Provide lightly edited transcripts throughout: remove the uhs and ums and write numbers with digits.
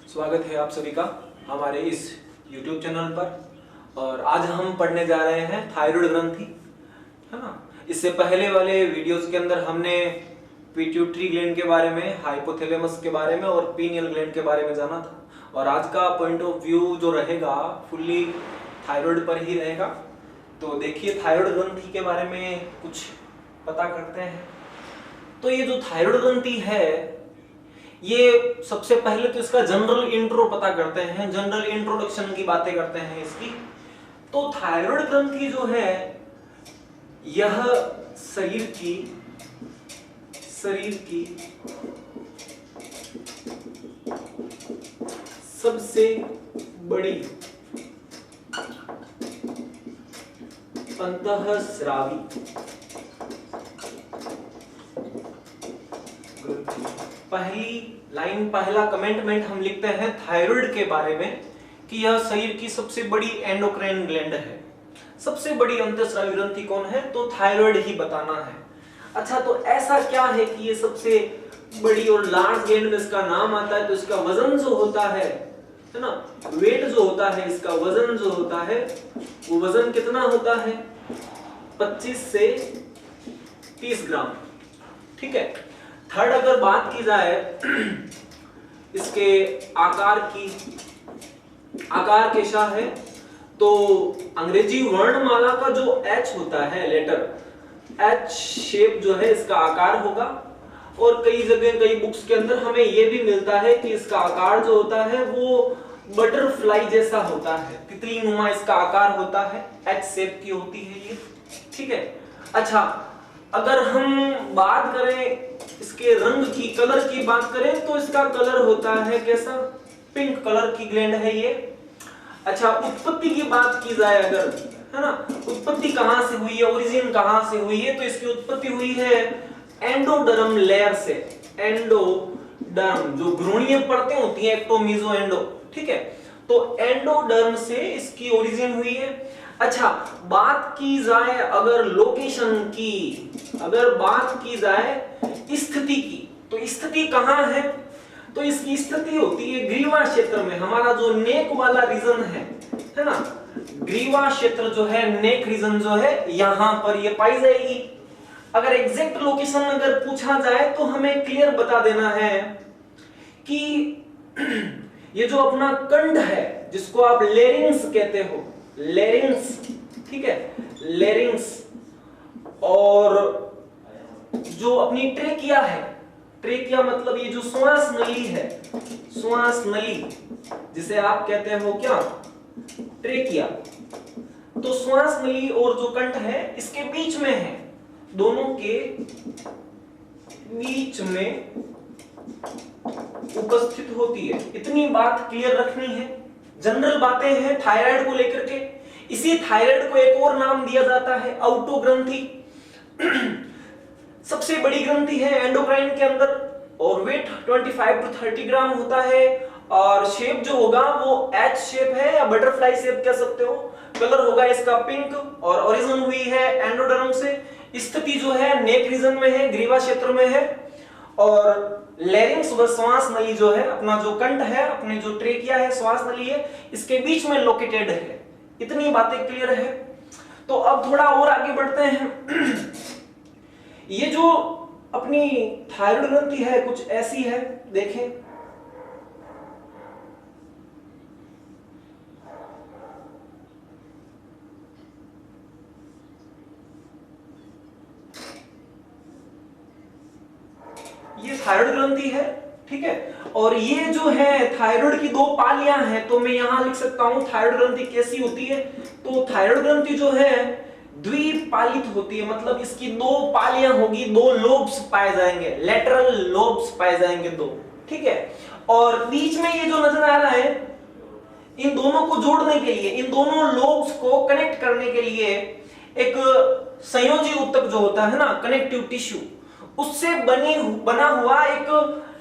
स्वागत है आप सभी का हमारे इस YouTube चैनल पर। और आज हम पढ़ने जा रहे हैं थायराइड ग्रंथि, है ना। इससे पहले वाले वीडियोस के अंदर हमने पिट्यूटरी ग्लैंड के बारे में, हाइपोथैलेमस के बारे में और पीनियल ग्लैंड के बारे में जाना था। और आज का पॉइंट ऑफ व्यू जो रहेगा फुल्ली थायराइड पर ही रहेगा। तो देखिए, थायराइड ग्रंथि के बारे में कुछ पता करते हैं। तो ये जो थायराइड ग्रंथि है, ये सबसे पहले तो इसका जनरल इंट्रो पता करते हैं, जनरल इंट्रोडक्शन की बातें करते हैं इसकी। तो थायराइड ग्रंथि जो है यह शरीर की सबसे बड़ी अंतःस्रावी पहली लाइन, पहला कमेंटमेंट हम लिखते हैं थायराइड के बारे में कि यह शरीर की सबसे बड़ी एंडोक्राइन ग्लैंड है। सबसे बड़ी अंतःस्रावी ग्रंथि कौन है? तो थायराइड ही बताना है। अच्छा, तो ऐसा क्या है कि ये सबसे बड़ी और लार्ज ग्लैंड में इसका नाम आता है? तो इसका वजन जो होता है ना, वेट जो होता है, इसका वजन जो होता है वो वजन कितना होता है? 25 से 30 ग्राम। ठीक है। थर्ड, अगर बात की जाए इसके आकार की, आकार कैसा है? तो अंग्रेजी वर्णमाला का जो H होता है, लेटर H शेप जो है इसका आकार होगा। और कई जगह, कई बुक्स के अंदर हमें यह भी मिलता है कि इसका आकार जो होता है वो बटरफ्लाई जैसा होता है, तितली नुमा इसका आकार होता है, H शेप की होती है ये। ठीक है। अच्छा, अगर हम बात करें इसके रंग की, कलर की बात करें, तो इसका कलर होता है कैसा? पिंक कलर की ग्लैंड है ये। अच्छा, उत्पत्ति की बात की जाए अगर, है ना, उत्पत्ति कहां से हुई है, ओरिजिन कहां से हुई है? तो इसकी उत्पत्ति हुई है एंडोडर्म लेयर से। एंडोडर्म जो भ्रूणीय परतें होती हैं, एक्टो मीजो एंडो, ठीक है, तो एंडोडर्म से इसकी ओरिजिन हुई है। अच्छा, बात की जाए अगर लोकेशन की, अगर बात की जाए स्थिति की, तो स्थिति कहां है? तो इसकी स्थिति होती है ग्रीवा क्षेत्र में। हमारा जो नेक वाला रीजन है ना, ग्रीवा क्षेत्र जो है, नेक रीजन जो है, यहां पर ये पाई जाएगी। अगर एग्जैक्ट लोकेशन अगर पूछा जाए तो हमें क्लियर बता देना है कि ये जो अपना कंठ है, जिसको आप लेरिंग्स कहते हो, लेरिंग्स, ठीक है, लेरिंग्स, और जो अपनी ट्रेकिया है, ट्रेकिया मतलब ये जो श्वास नली है, श्वास नली जिसे आप कहते हो क्या? ट्रेकिया। तो श्वास नली और जो कंठ है इसके बीच में है, दोनों के बीच में उपस्थित होती है। इतनी बात क्लियर रखनी है। जनरल बातें हैं थायराइड को लेकर के। इसी थायराइड को एक और नाम दिया जाता है औटो ग्रंथि। सबसे बड़ी ग्रंथि है एंडोक्राइन के अंदर, और वेट 25 to 30 ग्राम होता है। और शेप जो होगा वो H शेप है या बटरफ्लाई शेप कह सकते हो। कलर होगा इसका पिंक, और ओरिजिन हुई है एंडोडर्म से। स्थिति जो है नेक रीजन में है, ग्रीवा क्षेत्र में है। और लेरिंग्स व श्वास नली जो है, अपना जो कंठ है, अपने जो ट्रेकिया है, श्वास नली है, इसके बीच में लोकेटेड है। इतनी बातें क्लियर है। तो अब थोड़ा और आगे बढ़ते हैं। ये जो अपनी थायराइड ग्रंथि है कुछ ऐसी है, देखें। ये थायराइड ग्रंथि है, ठीक है। और ये जो है थायराइड की दो पालियां हैं, तो मैं यहां लिख सकता हूं थायराइड ग्रंथि कैसी होती है। तो थायराइड ग्रंथि जो है द्विपालित होती है, मतलब इसकी दो पालियां होगी, दो लोब्स पाए जाएंगे, लेटरल लोब्स पाए जाएंगे दो, ठीक है। और बीच में ये जो नजर आ रहा है, इन दोनों को जोड़ने के लिए, इन दोनों लोब्स को कनेक्ट करने के लिए एक संयोजी ऊतक जो होता है ना, कनेक्टिव टिश्यू, उससे बना हुआ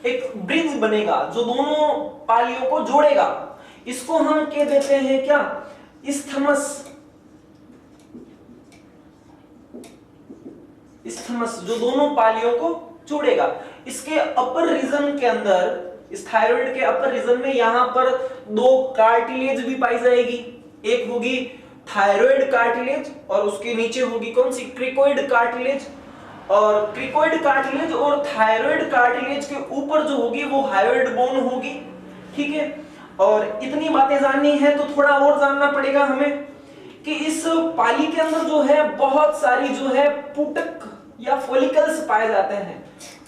एक ब्रिज बनेगा जो दोनों पालियों को जोड़ेगा। इसको हम कह देते हैं क्या? इस्थमस। इस्थमस जो दोनों पालियों को जोड़ेगा। इसके अपर रीजन के अंदर इस थायराइड के अपर रीजन में यहाँ पर दो कार्टिलेज भी पाई जाएगी, एक होगी थायराइड कार्टिलेज और उसके नीचे होगी कौन सी, क्रिकोइड कार्टिलेज। और क्रिकोइड कार्टिलेज और थायराइड कार्टिलेज के ऊपर जो होगी वो हायोइड बोन होगी, ठीक है। और इतनी बातें जाननी है तो थोड़ा और जानना पड़ेगा हमें कि इस पाली के अंदर जो है बहुत सारी जो है पुटक या फॉलिकल्स पाए जाते हैं,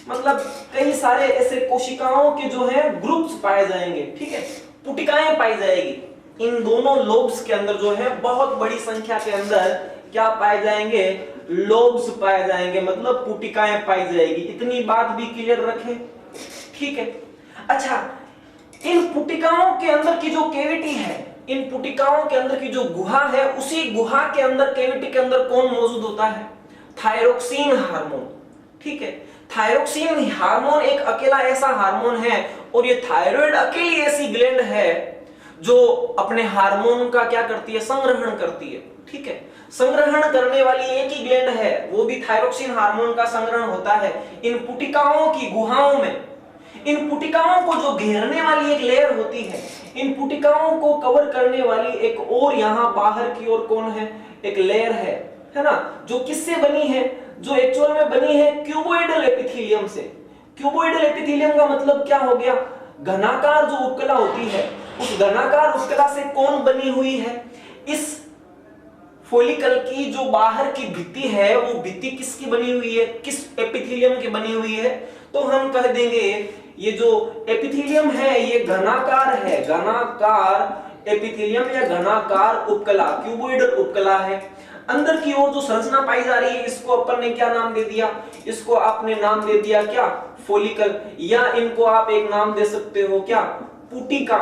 मतलब कई सारे ऐसे कोशिकाओं के जो है ग्रुप्स पाए जाएंगे, ठीक है, पुटिकाएं पाई जाएगी। इन दोनों लोब्स के अंदर जो है बहुत बड़ी संख्या के अंदर क्या पाए जाएंगे, लोब्स पाए जाएंगे, मतलब पुटिकाएं पाई जाएगी। इतनी बात भी क्लियर रखें, ठीक है। अच्छा, इन पुटिकाओं के अंदर की जो कैविटी है, इन पुटिकाओं के अंदर की जो गुहा है, उसी गुहा के अंदर कैविटी के अंदर कौन मौजूद होता है, थायरोक्सिन हार्मोन, ठीक है। थायरोक्सिन हार्मोन एक अकेला ऐसा हार्मोन है, और ये थायराइड अकेली ऐसी ग्लैंड है जो अपने हार्मोन का क्या करती है, संग्रहण करती है, ठीक है। संग्रहण करने वाली एक ही ग्लैंड है, वो भी थायरोक्सिन हार्मोन का संग्रहण होता है इन पुटिकाओं की गुहाओं में। इन पुटिकाओं को जो घेरने वाली एक लेयर होती है, इन पुटिकाओं को कवर करने वाली एक और यहाँ बाहर की ओर कौन है, एक लेयर है ना, जो किससे बनी है, जो एक्चुअल में बनी है क्यूबोइडल एपिथेलियम से। क्यूबोइडल एपिथेलियम का मतलब क्या हो गया, घनाकार जो उपकला होती है, उस घनाकार उपकला से कौन बनी हुई है, इस फॉलिकल की जो बाहर की भित्ति है वो भित्ति किसकी बनी हुई है, किस एपिथेलियम की बनी हुई है, तो हम कह देंगे ये जो एपिथेलियम है ये घनाकार है, घनाकार एपिथेलियम या घनाकार उपकला, क्यूबोइडल उपकला है। अंदर की ओर जो संरचना पाई जा रही है इसको अपन ने क्या नाम दे दिया, इसको आपने नाम दे दिया क्या, फॉलिकल, या इनको आप एक नाम दे सकते हो क्या, पुटिका,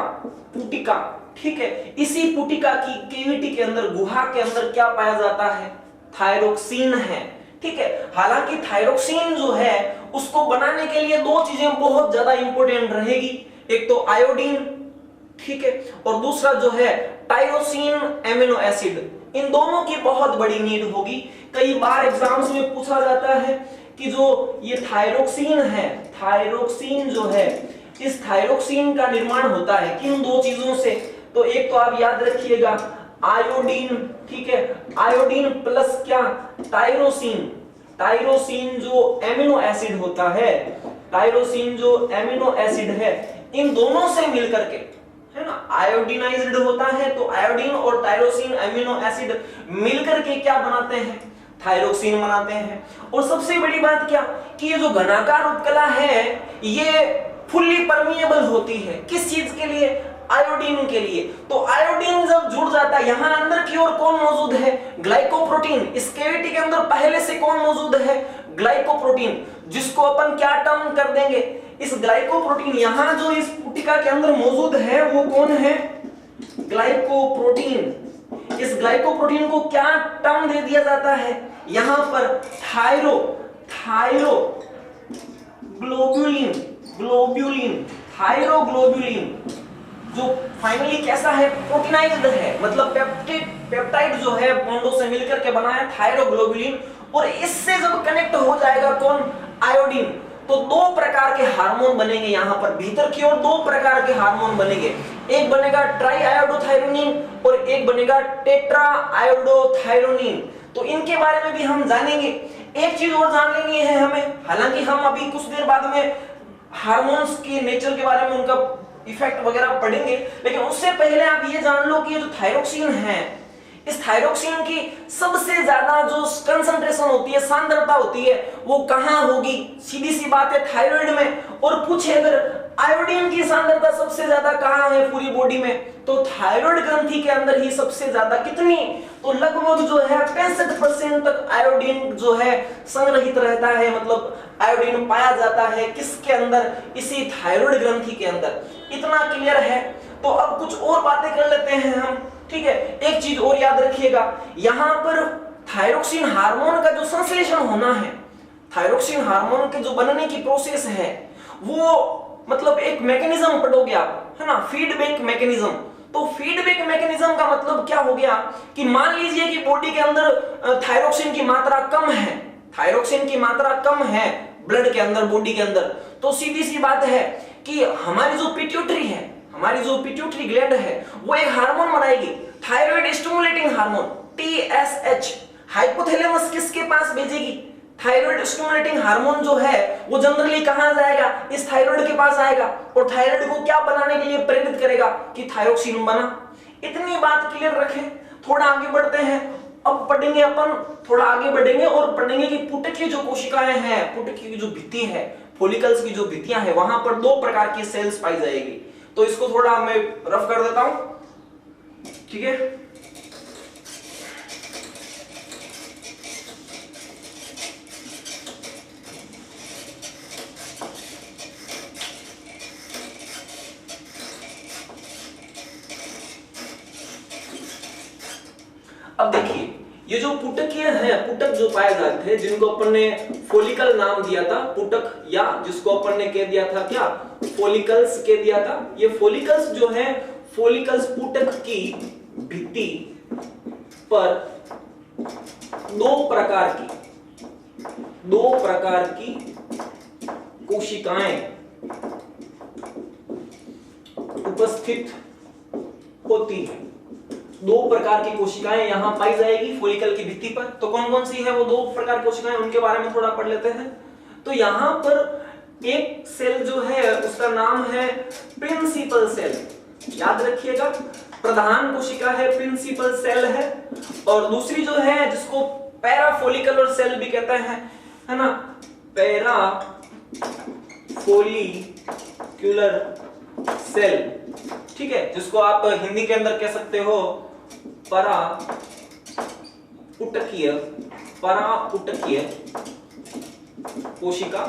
पुटिका, ठीक है। इसी पुटिका की कैविटी के अंदर, गुहा के अंदर क्या पाया जाता है, थायरोक्सिन है, ठीक है। हालांकि थायरोक्सिन जो है उसको बनाने के लिए दो चीजें बहुत ज्यादा इंपॉर्टेंट रहेगी, एक तो आयोडीन, ठीक है, और दूसरा जो है टायरोसिन एमिनो एसिड। इन दोनों की बहुत बड़ी नीड होगी। कई बार एग्जाम्स में पूछा जाता है कि जो ये थायरोक्सिन है, थायरोक्सिन जो है, इस थायरोक्सिन का निर्माण होता है किन दो चीजों से, तो एक तो आप याद रखिएगा आयोडीन, ठीक है, आयोडीन प्लस क्या, टायरोसिन। टायरोसिन जो एमिनो एसिड होता है, टायरोसिन जो एमिनो एसिड है, इन दोनों से मिलकर के, है ना, आयोडीनाइज्ड होता है, तो आयोडीन और टायरोसिन एमिनो एसिड मिलकर के क्या बनाते हैं, थायरोक्सिन बनाते हैं। और सबसे बड़ी बात क्या कि ये जो घनाकार उपकला है ये फुल्ली परमिएबल होती है, किस चीज के लिए, आयोडीन के लिए। तो आयोडीन जब जुड़ जाता है, यहां अंदर की ओर कौन मौजूद है, ग्लाइकोप्रोटीन। इस कैविटी के अंदर पहले से कौन मौजूद है, ग्लाइकोप्रोटीन, जिसको अपन क्या टर्म कर देंगे, इस ग्लाइकोप्रोटीन, यहां जो इस पुटिका के अंदर मौजूद है वो कौन है, ग्लाइकोप्रोटीन। इस ग्लाइकोप्रोटीन को क्या टर्म दे दिया जाता है, यहां पर थायरोग्लोबुलिन, ग्लोबुलिन, थायरोग्लोबुलिन, जो फाइनली कैसा है, प्रोटीनाइज्ड है, मतलब पेप्टाइड जो है बॉन्डों से मिलकर के बना है थायरोग्लोबुलिन। और इससे जब कनेक्ट हो जाएगा कौन, आयोडीन, तो दो प्रकार के हार्मोन बनेंगे। यहां पर भीतर की ओर दो प्रकार के हार्मोन बनेंगे, एक बनेगा ट्राई आयोडोथायरोनिन और एक बनेगा टेट्रा आयोडोथायरोनिन। तो इनके बारे में भी हम जानेंगे। एक चीज और जान लेनी है हमें, हालांकि हम अभी कुछ देर बाद में हार्मोन्स के नेचर के बारे में, उनका इफेक्ट वगैरह पढ़ेंगे, लेकिन उससे पहले आप ये जान लो कि ये जो थायरोक्सिन है, इस थायरोक्सिन की सबसे ज्यादा जो कंसंट्रेशन होती है, सांद्रता होती है, वो कहां होगी, सीधी सी बात है थायराइड में। और पूछे अगर आयोडीन की सांद्रता सबसे ज्यादा कहां है पूरी बॉडी में, तो थायराइड ग्रंथि के अंदर ही सबसे ज्यादा, कितनी, तो लगभग जो है 65% तक आयोडीन जो है संग्रहित रहता है, मतलब आयोडीन पाया जाता है किसके अंदर, इसी थायराइड ग्रंथि के अंदर। इतना क्लियर है। तो अब कुछ और बातें कर लेते हैं हम, ठीक है। एक चीज और याद रखिएगा, यहां पर थायरोक्सिन हार्मोन का जो संश्लेषण होना है, थायरोक्सिन हार्मोन के जो बनने की प्रोसेस है, वो मतलब एक मैकेनिज्म पढ़ोगे आप, है ना, फीडबैक मैकेनिज्म। तो फीडबैक मैकेनिज्म का मतलब क्या हो गया कि मान लीजिए कि बॉडी के अंदर थायरोक्सिन की मात्रा कम है, थायरोक्सिन की मात्रा कम है ब्लड के अंदर, बॉडी के अंदर, तो सीधी सी बात है कि हमारी जो पिट्यूटरी है, हमारी जो पिट्यूटरी ग्लैंड है, वो एक हार्मोन बनाएगी, thyroid stimulating hormone TSH। Hypothalamus किसके पास भेजेगी? थायराइड स्टिमुलेटिंग हार्मोन जो है वो जनरली कहां जाएगा? इस थायराइड के पास आएगा, और थायराइड को क्या बनाने के लिए प्रेरित करेगा? कि थायरोक्सिन बना। इतनी बात क्लियर रखें। थोड़ा आगे बढ़ते हैं, अब पढ़ेंगे अपन, थोड़ा आगे बढ़ेंगे और पढ़ेंगे कि पुटक की जो कोशिकाएं हैं, पुटक की जो भित्ति है, फॉलिकल्स की जो भित्तियां हैं, वहां पर दो प्रकार की सेल्स पाई जाएगी। तो इसको थोड़ा मैं रफ कर देता हूं, ठीक है। अब देखिए, ये जो पुटकीय है, पुटक जो पाए जाते हैं, जिनको अपन ने फॉलिकल नाम दिया था, पुटक, या जिसको अपन ने कह दिया था क्या? फॉलिकल्स कह दिया था। ये फॉलिकल्स जो है, फॉलिकल्स पुटक की भित्ति पर दो प्रकार की कोशिकाएं उपस्थित होती है। दो प्रकार की कोशिकाएं यहां पाई जाएगी फॉलिकल की भित्ति पर। तो कौन कौन सी है वो दो प्रकार की कोशिकाएं, उनके बारे में थोड़ा पढ़ लेते हैं। तो यहां पर एक सेल जो है उसका नाम है प्रिंसिपल सेल, याद रखिएगा। प्रधान कोशिका है, प्रिंसिपल सेल है। और दूसरी जो है जिसको पैरा फॉलिकुलर सेल भी कहते हैं, है ना, पैरा फॉलिक्यूलर सेल, ठीक है, जिसको आप हिंदी के अंदर कह सकते हो परापुटकीय कोशिका।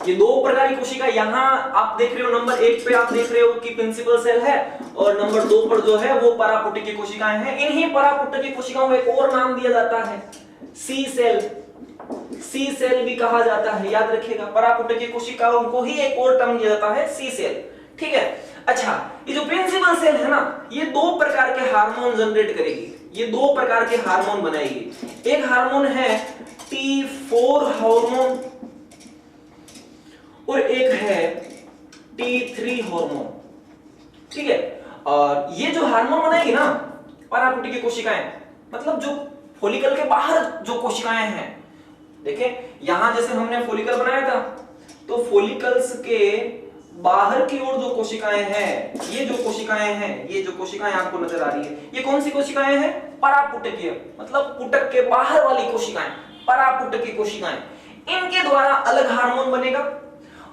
ये दो प्रकार की कोशिका यहां आप देख रहे हो, नंबर 1 पे आप देख रहे हो कि प्रिंसिपल सेल है, और नंबर 2 पर जो है वो परापुटकीय कोशिकाएं हैं। इन्हीं परापुटकीय कोशिकाओं को एक और नाम दिया जाता है सी सेल, सी सेल भी कहा जाता है, याद रखिएगा। परापुटकीय कोशिकाओं को ही एक और टर्म दिया जाता है सी सेल, ठीक है। अच्छा, ये जो प्रिंसिपल सेल है ना, ये दो प्रकार के हार्मोन जनरेट करेगी, ये दो प्रकार के हार्मोन बनाएगी। एक हार्मोन है T4 हार्मोन और एक है T3 हार्मोन, ठीक है। और ये जो हार्मोन बनाएगी ना परापुटकीय कोशिकाएं, मतलब जो फॉलिकल के बाहर जो कोशिकाएं हैं, देखें यहां जैसे हमने फॉलिकल बनाया था, तो फॉलिकल्स के बाहर की ओर जो कोशिकाएं हैं, ये जो कोशिकाएं हैं, ये जो कोशिकाएं आपको नजर आ रही है, ये कौन सी कोशिकाएं हैं? परापुटकीय, मतलब पुटक के बाहर वाली कोशिकाएं, परापुटकीय कोशिकाएं। इनके द्वारा अलग हार्मोन बनेगा,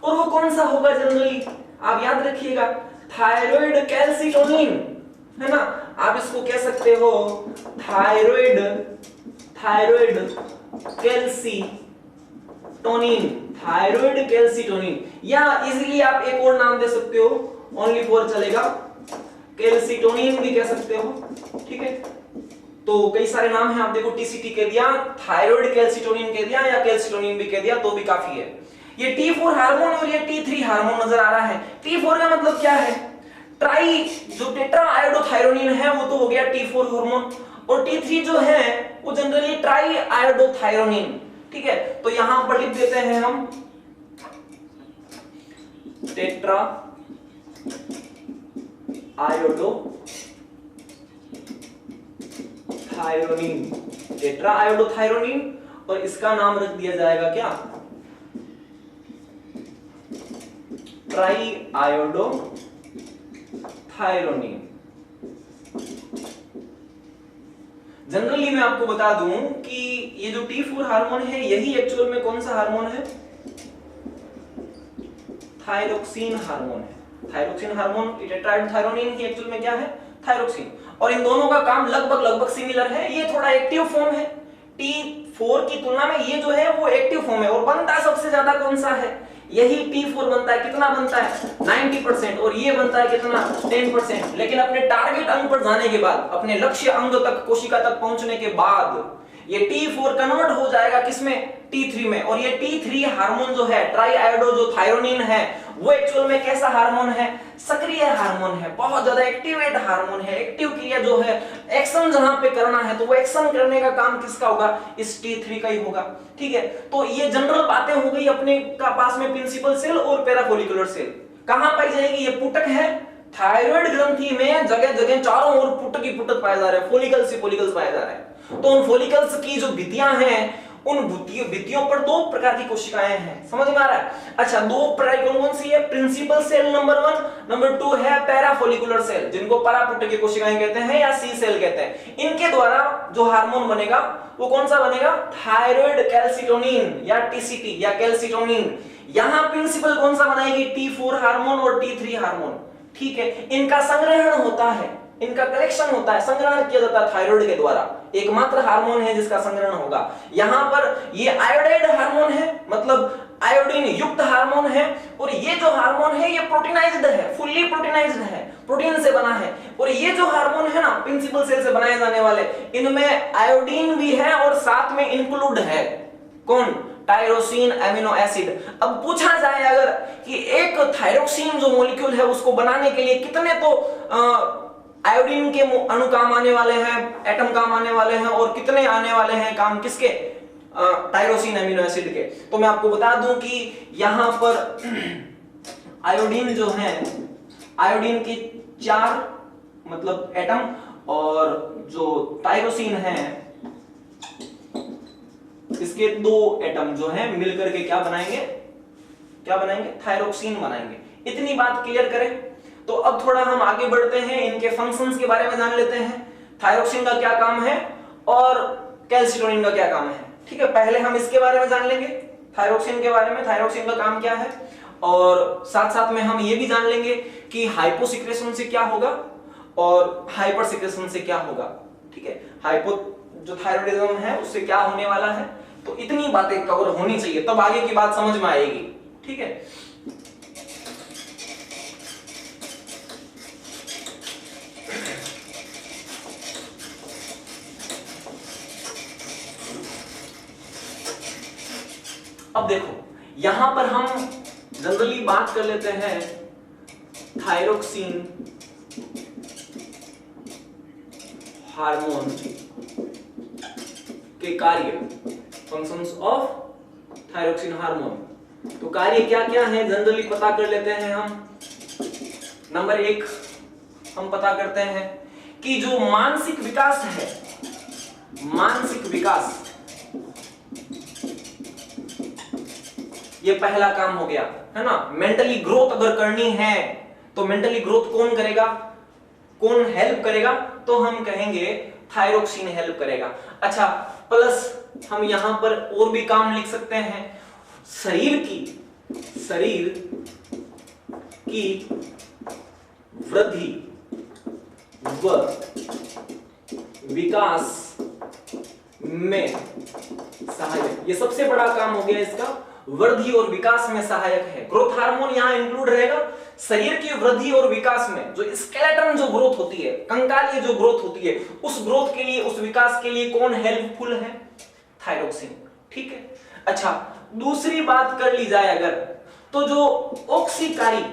और वो कौन सा होगा? जनरली आप याद रखिएगा, थायराइड कैल्सिटोनिन, है ना। आप इसको कह सकते हो थायराइड कैल्सिटोनिन, या इजीली आप एक और नाम दे सकते हो, ओनली फॉर चलेगा, कैल्सिटोनिन भी कह सकते हो, ठीक है। तो कई सारे नाम हैं, आप देखो TCT कह दिया, थायराइड कैल्सिटोनिन कह दिया, या कैल्सिटोनिन भी कह दिया तो भी काफी है। ये T4 हार्मोन और ये T3 हार्मोन नजर आ रहा है। T4 का मतलब क्या है? ट्राई जो टेट्रा आयोडोथायरोनिन है वो तो हो गया T4 हार्मोन, और T3 जो है वो जनरली ट्राई आयोडोथायरोनिन, ठीक है। तो यहां पर लिख देते हैं हम टेट्रा आयोडोथायरोनिन, टेट्रा आयोडोथायरोनिन, और इसका नाम रख दिया जाएगा क्या? Try iodothyronine. जनरली मैं आपको बता दूं कि ये जो T4 हार्मोन है, यही एक्चुअल में कौन सा हार्मोन है? थायरोक्सिन हार्मोन है। थायरोक्सिन हार्मोन टेट्राआयोडोथायरोनिन ही एक्चुअल में क्या है? थायरोक्सिन। और इन दोनों का काम लगभग सिमिलर है। ये थोड़ा एक्टिव फॉर्म है, T4 की तुलना में ये जो है वो एक्टिव फॉर्म है, और बनता सबसे ज्यादा कौन सा है? यही T4 बनता है। कितना बनता है? 90%, और ये बनता है कितना? 10%। लेकिन अपने टारगेट अंग पर जाने के बाद, अपने लक्ष्य अंग तक, कोशिका तक पहुंचने के बाद ये T4 कन्वर्ट हो जाएगा किसमें? T3 में। और ये T3 हार्मोन जो है, ट्राई आयोडो जो थायरोनिन है, वो एक्चुअल में कैसा हार्मोन है? सक्रिय हार्मोन है, बहुत ज्यादा एक्टिवेट हार्मोन है। एक्टिव क्रिया जो है, एक्शन जहां पे करना है, तो वो एक्शन करने का काम किसका होगा? इस T3 का ही होगा, ठीक है। तो ये जनरल बातें हो गई अपने का पास में प्रिंसिपल सेल और पैराफोलिकुलर सेल। कहां पाई जाएगी? ये पुटक है, थायराइड ग्रंथि में जगह जगह चारों ओर पुटक ही पुटक पाए जा रहे हैं, फोलिकल्स ही फोलिकल्स पाए जा रहे हैं। तो उन फोलिकल्स की जो भित्तियां हैं, उन भित्तियों पर दो प्रकार की कोशिकाएं हैं, समझ में आ रहा है? अच्छा, दो प्रकार कौन कौन सी है? प्रिंसिपल सेल नंबर 1, नंबर 2 है पैराफोलिकुलर सेल, जिनको परापुटक की कोशिकाएं कहते हैं या सी सेल कहते हैं। इनके द्वारा जो हार्मोन बनेगा वो कौन सा बनेगा? थायराइड कैल्सिटोनिन या टीसीटी या कैल्सिटोनिन। यहां प्रिंसिपल कौन सा बनाएगी? T4 हार्मोन और T3 हार्मोन, ठीक है। इनका संग्रहण होता है, इनका कलेक्शन होता है, संग्रहण किया जाता है थायराइड के द्वारा, एकमात्र हार्मोन है जिसका संग्रहण होगा। यहां पर ये आयोडाइड हार्मोन है, मतलब आयोडीन युक्त हार्मोन है, और ये जो हार्मोन है ये प्रोटीनाइज्ड है, फुल्ली प्रोटीनाइज्ड है, प्रोटीन से बना है। और ये जो हार्मोन है ना प्रिंसिपल सेल से बनाए जाने वाले, इनमें आयोडीन भी है और साथ में इंक्लूड है कौन? Tyrosine amino acid. अब पूछा जाए अगर कि एक थायरोक्सिन जो मॉलिक्यूल है उसको बनाने के लिए कितने तो आयोडीन के अणु काम आने वाले हैं, एटम काम आने वाले हैं, और कितने आने वाले हैं काम किसके? टायरोसिन अमीनो एसिड के। तो मैं आपको बता दूं कि यहां पर आयोडीन जो है, आयोडीन के 4 मतलब एटम, और जो टायरोसिन है इसके 2 एटम जो हैं मिलकर के क्या बनाएंगे? क्या बनाएंगे? थायरोक्सिन बनाएंगे। इतनी बात क्लियर करें। तो अब थोड़ा हम आगे बढ़ते हैं, इनके फंक्शंस के बारे में जान लेते हैं। थायरोक्सिन का क्या काम है और कैल्सिटोनिन का क्या काम है, ठीक है। पहले हम इसके बारे में जान लेंगे, थायरोक्सिन के बारे में, थायरोक्सिन का काम क्या है, और साथ साथ में हम ये भी जान लेंगे कि हाइपोसिक्रेशन से क्या होगा और हाइपर सिक्रेशन से क्या होगा, ठीक है। हाइपो जो थायराइडिज्म है उससे क्या होने वाला है, तो इतनी बातें कवर होनी चाहिए, तब आगे की बात समझ में आएगी, ठीक है। अब देखो यहां पर हम जनरली बात कर लेते हैं थायरोक्सिन हार्मोन के कार्य, फंक्शंस ऑफ थायरोक्सिन हार्मोन। तो कार्य क्या क्या है जनरली पता कर लेते हैं हम। नंबर 1 हम पता करते हैं कि जो मानसिक विकास है, मानसिक विकास, ये पहला काम हो गया, है ना। मेंटली ग्रोथ अगर करनी है तो मेंटली ग्रोथ कौन करेगा, कौन हेल्प करेगा? तो हम कहेंगे थायरोक्सिन हेल्प करेगा। अच्छा, प्लस हम यहां पर और भी काम लिख सकते हैं, शरीर की वृद्धि व विकास में सहायक, ये सबसे बड़ा काम हो गया इसका, वृद्धि और विकास में सहायक है। ग्रोथ हार्मोन यहां इंक्लूड रहेगा। शरीर की वृद्धि और विकास में जो स्केलेटन जो ग्रोथ होती है, कंकालीय जो ग्रोथ होती है, उस ग्रोथ के लिए, उस विकास के लिए कौन हेल्पफुल है? थायरोक्सिन, ठीक है। अच्छा, दूसरी बात कर ली जाए अगर, तो जो ऑक्सीकारी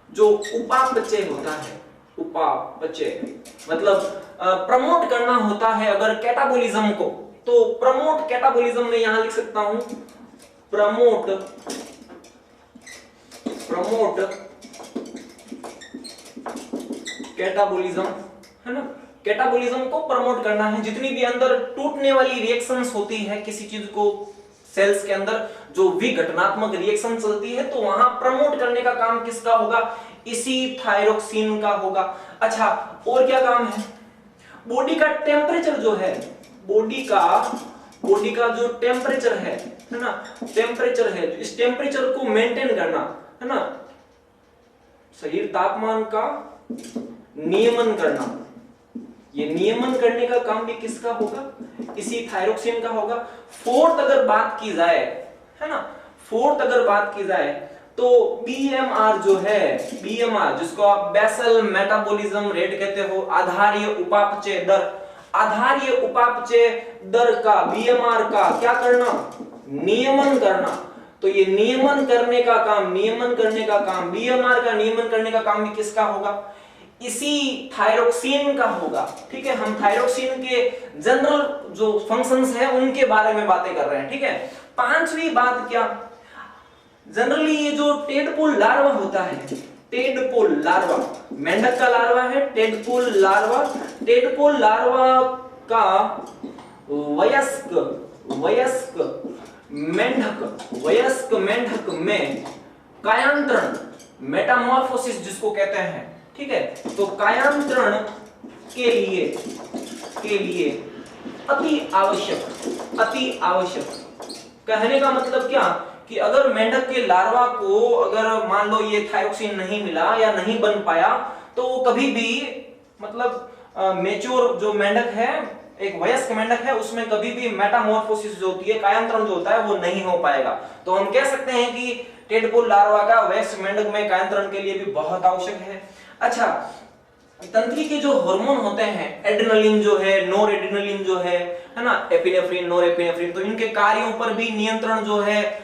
जो उपापचय होता है, उपापचय मतलब प्रमोट करना होता है अगर कैटाबोलिज्म को, तो प्रमोट कैटाबोलिज्म में यहां लिख सकता हूं प्रमोट कैटाबोलिज्म, है ना। कैटाबोलिज्म को प्रमोट करना है, जितनी भी अंदर टूटने वाली रिएक्शंस होती है किसी चीज को, सेल्स के अंदर जो विघटनात्मक रिएक्शन चलती है, तो वहां प्रमोट करने का काम किसका होगा? इसी थायरोक्सिन का होगा। अच्छा, और क्या काम है? बॉडी का टेम्परेचर जो है, बॉडी का जो टेम्परेचर है ना, टेम्परेचर है, इस टेम्परेचर को मेंटेन करना, है ना, शरीर तापमान का नियमन करना, ये नियमन करने का काम भी किसका होगा? इसी थायरोक्सिन का होगा। फोर्थ अगर बात की जाए, है ना, फोर्थ अगर बात की जाए तो बीएमआर जो है, बीएमआर जिसको आप बेसल मेटाबॉलिज्म रेट कहते हो, आधारीय उपापचय दर, आधारीय उपापचय दर का, बीएमआर का क्या करना? नियमन करना। तो ये नियमन करने का काम, बीएमआर का नियमन करने का काम भी किसका होगा? इसी थायरोक्सिन का होगा, ठीक है। हम थायरोक्सिन के जनरल जो फंक्शंस हैं उनके बारे में बातें कर रहे हैं, ठीक है। पांचवी बात क्या, जनरली ये जो टेडपोल लार्वा होता है, टेडपोल लार्वा, मेंढक का लार्वा है टेडपोल लार्वा, टेडपोल लार्वा का वयस्क मेंढक में कायांतरण, मेटामॉर्फोसिस जिसको कहते हैं, ठीक है, तो कायांतरण के लिए अति आवश्यक, कहने का मतलब क्या कि अगर मेंढक के लार्वा को अगर मान लो ये थायरोक्सिन नहीं मिला या नहीं बन पाया तो वो कभी भी मतलब मेच्योर जो मेंढक है, एक वयस्क मेंढक है, उसमें कभी भी मेटामॉर्फोसिस जो होती है, कायांतरण जो होता है वो नहीं हो पाएगा। तो हम कह सकते हैं कि टेडपोल लार्वा का वयस्क मेंढक में कायांतरण के लिए भी बहुत आवश्यक है। अच्छा, तंत्री के जो हार्मोन होते हैं, एड्रेनलिन जो है, नोर एड्रेनलिन जो है ना, एपिनेफ्रिन, नोर एपिनेफ्रिन, तो इनके कार्यों पर भी नियंत्रण जो है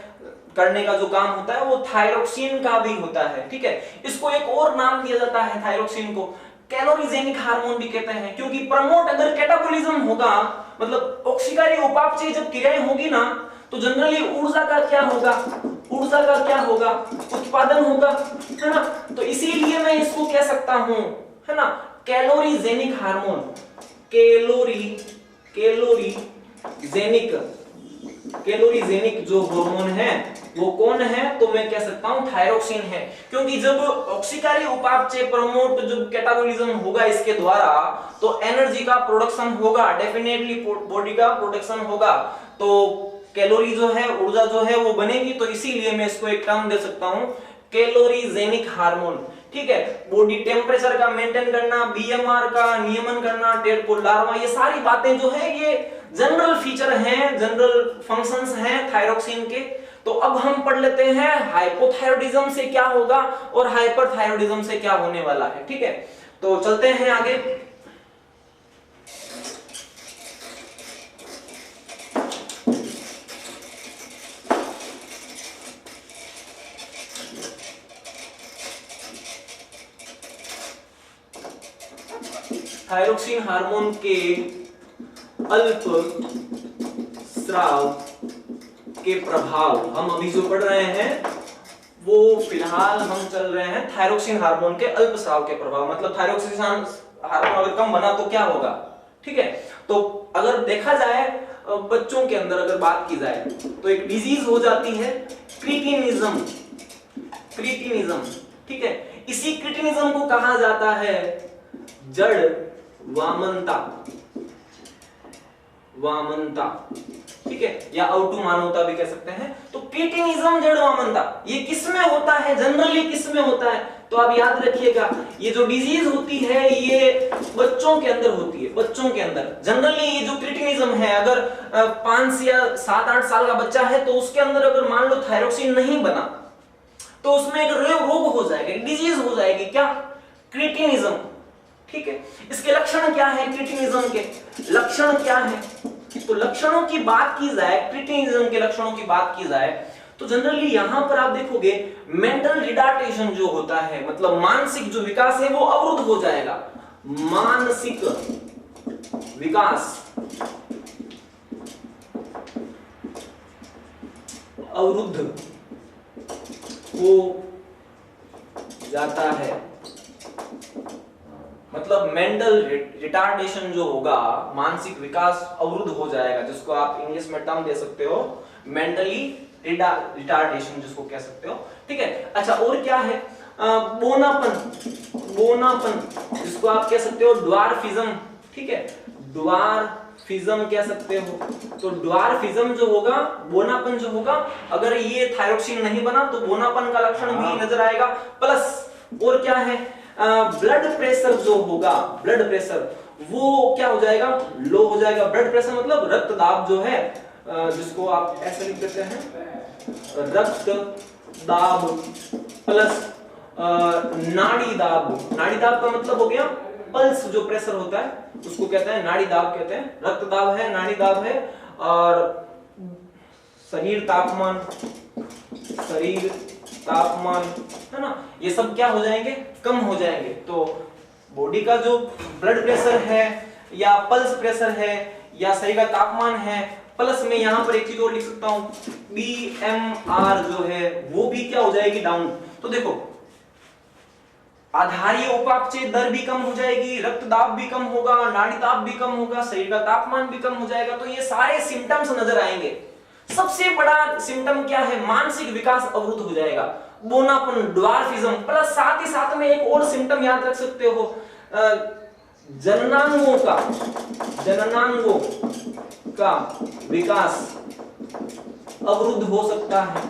करने का जो काम होता है वो थायरोक्सिन का भी होता है, ठीक है। इसको एक और नाम दिया जाता है थायरोक्सिन को, कैलोरीजेनिक हार्मोन भी कहते हैं, क्योंकि प्रमोट अगर कैटाबोलिज्म होगा, मतलब ऑक्सीकारी उपापचय जब क्रियाएं होगी ना, तो जनरली ऊर्जा का क्या होगा, उत्पादन होगा, है ना। तो इसीलिए मैं इसको कह सकता हूं, है ना, कैलोरीजेनिक हार्मोन, कैलोरीजेनिक जो हार्मोन है वो कौन है, तो मैं कह सकता हूं थायरोक्सिन है। क्योंकि जब ऑक्सीकारी उपापचय प्रमोट जब कैटाबोलिज्म होगा इसके द्वारा, तो एनर्जी का प्रोडक्शन होगा, डेफिनेटली बॉडी का प्रोडक्शन होगा, तो कैलोरी जो है, ऊर्जा जो है वो बनेगी। तो इसीलिए मैं इसको एक टर्म दे सकता हूं, कैलोरीजेनिक हार्मोन, ठीक है। बॉडी टेम्परेचर का मेंटेन करना, बीएमआर का नियमन करना, टेडपोल लार्वा, ये सारी बातें जो है ये जनरल फीचर हैं, जनरल फंक्शंस हैं थायरोक्सिन के। तो अब हम पढ़ लेते हैं हाइपोथायरॉयडिज्म से क्या होगा और हाइपरथायरॉयडिज्म से क्या होने वाला है, ठीक है। तो चलते हैं आगे। थायरोक्सिन हार्मोन के अल्प स्राव के प्रभाव हम अभी जो पढ़ रहे हैं वो फिलहाल हम चल रहे हैं थायरोक्सिन हार्मोन के अल्प स्राव के प्रभाव। मतलब थायरोक्सिन हार्मोन अगर कम बना तो क्या होगा, ठीक है। तो अगर देखा जाए बच्चों के अंदर अगर बात की जाए तो एक डिजीज हो जाती है क्रिटिनिज्म, ठीक है। इसी क्रिटिनिज्म को कहा जाता है जड़ वामनता, ठीक है, या ऑटोमानवता भी कह सकते हैं। तो क्रिटिनिज्म, जड़ वामनता, ये किसमें होता है, जनरली किसमें होता है, तो आप याद रखिएगा ये जो डिजीज होती है ये बच्चों के अंदर होती है, बच्चों के अंदर। जनरली ये जो क्रिटिनिज्म है, अगर 5 या 7-8 साल का बच्चा है तो उसके अंदर अगर मान लो थायरोक्सिन नहीं बना तो उसमें एक रोग हो जाएगा, एक डिजीज हो जाएगी, क्या, क्रिटिनिज्म, ठीक है। इसके लक्षण क्या है, क्रिटिनिज्म के लक्षण क्या है, तो लक्षणों की बात की जाए, क्रिटिनिज्म के लक्षणों की बात की जाए तो जनरली यहां पर आप देखोगे मेंटल रिटार्डेशन जो होता है, मतलब मानसिक जो विकास है वो अवरुद्ध हो जाएगा, मानसिक विकास अवरुद्ध हो जाता है। मतलब मेंटल रिटार्डेशन जो होगा, मानसिक विकास अवरुद्ध हो जाएगा, जिसको आप इंग्लिश में टर्म दे सकते हो मेंटली रिटार्डेशन, जिसको कह सकते हो, ठीक है। अच्छा, और क्या है, बोनापन, जिसको आप कह सकते हो ड्वार्फिज्म, ठीक है, ड्वार्फिज्म कह सकते हो। तो ड्वार्फिज्म जो होगा, बोनापन जो होगा, अगर ये थायरोक्सिन नहीं बना तो बोनापन का लक्षण भी नजर आएगा। प्लस और क्या है, ब्लड प्रेशर जो होगा, ब्लड प्रेशर वो क्या हो जाएगा, लो हो जाएगा। ब्लड प्रेशर मतलब रक्त दाब जो है, जिसको आप ऐसे लिख देते हैं, रक्त दाब प्लस नाड़ी दाब। नाड़ी दाब का मतलब हो गया पल्स, जो प्रेशर होता है उसको कहते हैं नाड़ी दाब कहते हैं। रक्त दाब है, नाड़ी दाब है, और शरीर तापमान है ना, ये सब क्या हो जाएंगे, कम हो जाएंगे। तो बॉडी का जो ब्लड प्रेशर है या पल्स प्रेशर है या शरीर का तापमान है, प्लस में यहां पर एक चीज और लिख सकता हूं, BMR जो है वो भी क्या हो जाएगी, डाउन। तो देखो आधारीय उपापचय दर भी कम हो जाएगी, रक्तदाब भी कम होगा, नाड़ी दाब भी कम होगा, शरीर का तापमान भी कम हो जाएगा। तो ये सारे सिम्टम्स नजर आएंगे। सबसे बड़ा सिम्टम क्या है, मानसिक विकास अवरुद्ध हो जाएगा, बोनापन, ड्वार्फिज्म, प्लस साथ ही साथ में एक और सिम्टम याद रख सकते हो, जननांगों का विकास अवरुद्ध हो सकता है,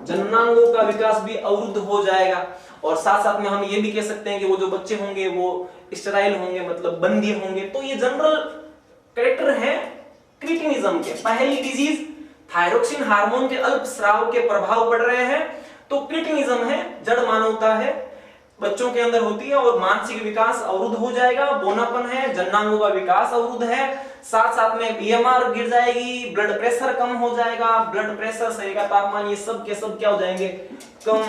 जननांगों का विकास भी अवरुद्ध हो जाएगा। और साथ साथ में हम ये भी कह सकते हैं कि वो जो बच्चे होंगे वो स्टेराइल होंगे, मतलब बंदी होंगे। तो ये जनरल कैरेक्टर है क्रिटिनिज्म के। पहली डिजीज थायरोक्सिन हार्मोन के अल्प स्राव के प्रभाव पड़ रहे हैं, तो क्रिटिनिज्म है, जड़ मानवता है, बच्चों के अंदर होती है और मानसिक विकास अवरुद्ध हो जाएगा, बोनापन है, जननांगों का विकास अवरुद्ध है, साथ साथ में बीएमआर गिर जाएगी, ब्लड प्रेशर कम हो जाएगा, ब्लड प्रेशर, शरीर का तापमान, ये सब के सब क्या हो जाएंगे, कम